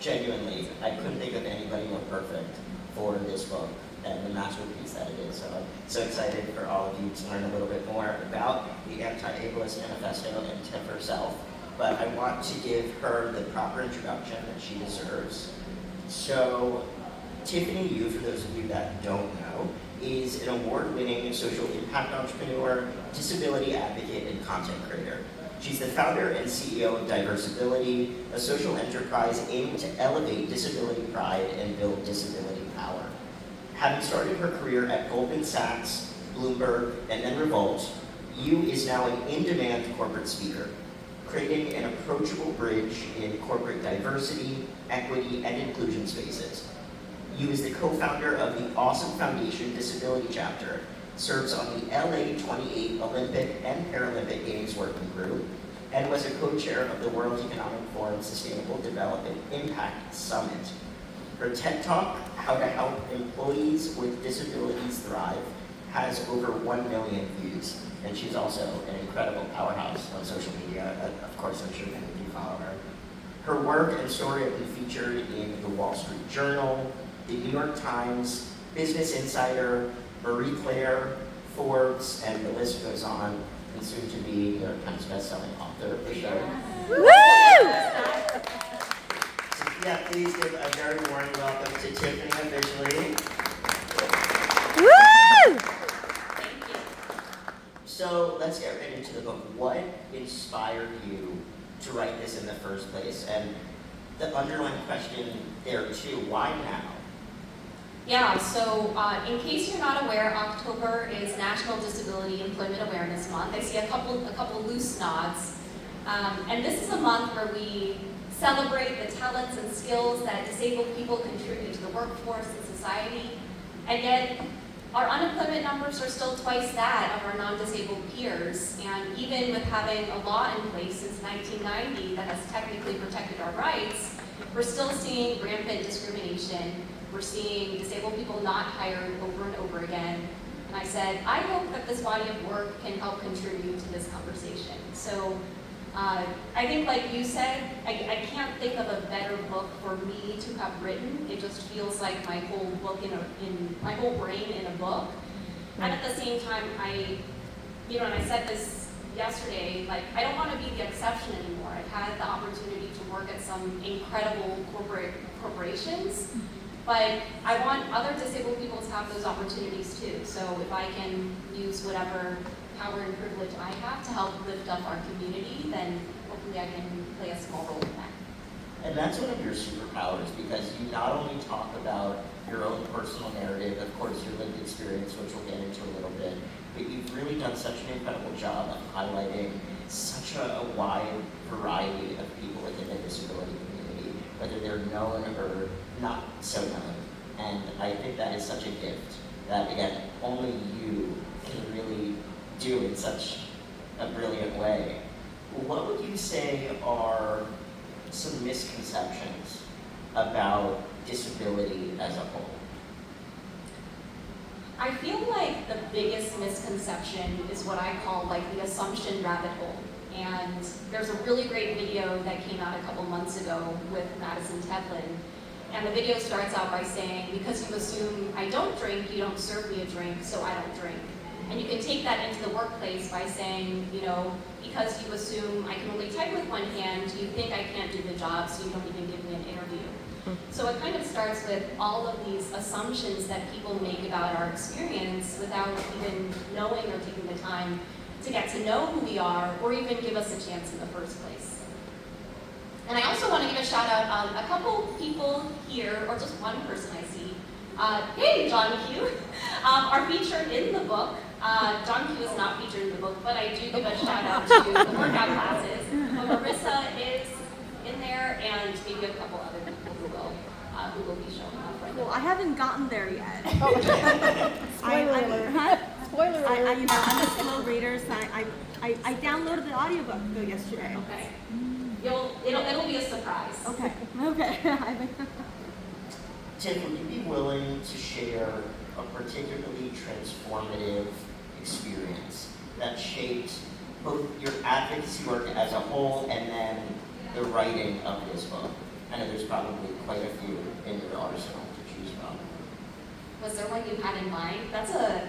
Genuinely, I couldn't think of anybody more perfect for this book and the masterpiece that it is. So I'm so excited for all of you to learn a little bit more about the Anti-Ableist Manifesto and Tiff herself. But I want to give her the proper introduction that she deserves. So Tiffany Yu, for those of you that don't know, is an award-winning social impact entrepreneur, disability advocate, and content creator. She's the founder and CEO of Diversibility, a social enterprise aiming to elevate disability pride and build disability power. Having started her career at Goldman Sachs, Bloomberg, and then Revolt, Yu is now an in-demand corporate speaker, creating an approachable bridge in corporate diversity, equity, and inclusion spaces. Yu is the co-founder of the Awesome Foundation Disability Chapter, serves on the LA 28 Olympic and Paralympic Games Working Group, and was a co-chair of the World Economic Forum Sustainable Development Impact Summit. Her TED Talk, How to Help Employees with Disabilities Thrive, has over 1 million views, and she's also an incredible powerhouse on social media. Of course, I'm sure many of you follow her. Her work and story have been featured in the Wall Street Journal, the New York Times, Business Insider, Marie Claire, Forbes, and the list goes on, and soon to be New York Times bestselling author of the show. Woo! So yeah, please give a very warm welcome to Tiffany officially. Woo! Thank you. So let's get right into the book. What inspired you to write this in the first place? And the underlying question there too, why now? Yeah, so in case you're not aware, October is National Disability Employment Awareness Month. I see a couple loose nods. And this is a month where we celebrate the talents and skills that disabled people contribute to the workforce and society. And yet, our unemployment numbers are still twice that of our non-disabled peers. And even with having a law in place since 1990 that has technically protected our rights, we're still seeing rampant discrimination. We're seeing disabled people not hired over and over again. And I said, I hope that this body of work can help contribute to this conversation. So I think like you said, I can't think of a better book for me to have written. It just feels like my whole book in my whole brain in a book. And at the same time, and I said this yesterday, like I don't want to be the exception anymore. I've had the opportunity to work at some incredible corporations. But I want other disabled people to have those opportunities too. So if I can use whatever power and privilege I have to help lift up our community, then hopefully I can play a small role in that. And that's one of your superpowers, because you not only talk about your own personal narrative, of course your lived experience, which we'll get into a little bit, but you've really done such an incredible job of highlighting such a wide variety of people within the disability community, whether they're known or not so known. And I think that is such a gift that, again, only you can really do in such a brilliant way. What would you say are some misconceptions about disability as a whole? I feel like the biggest misconception is what I call like the assumption rabbit hole. And there's a really great video that came out a couple months ago with Madison Tevlin. And the video starts out by saying, because you assume I don't drink, you don't serve me a drink, so I don't drink. And you can take that into the workplace by saying, because you assume I can only type with one hand, you think I can't do the job, so you don't even give me an interview. So it kind of starts with all of these assumptions that people make about our experience without even knowing or taking the time to get to know who we are or even give us a chance in the first place. And I also want to give a shout out, a couple people here, or just one person I see, hey, John Q, are featured in the book. John Q is not featured in the book, but I do give a shout out to the workout classes. But Marissa is in there, and maybe a couple other people who will be showing up right now. Well, I haven't gotten there yet. Spoiler alert. Spoiler alert. I'm a slow reader, so I downloaded the audiobook yesterday. Okay. It'll be a surprise. Okay. Tim, would you be willing to share a particularly transformative experience that shaped both your advocacy work as a whole and then the writing of this book? I know there's probably quite a few in your arsenal to choose from. Was there one you had in mind? That's a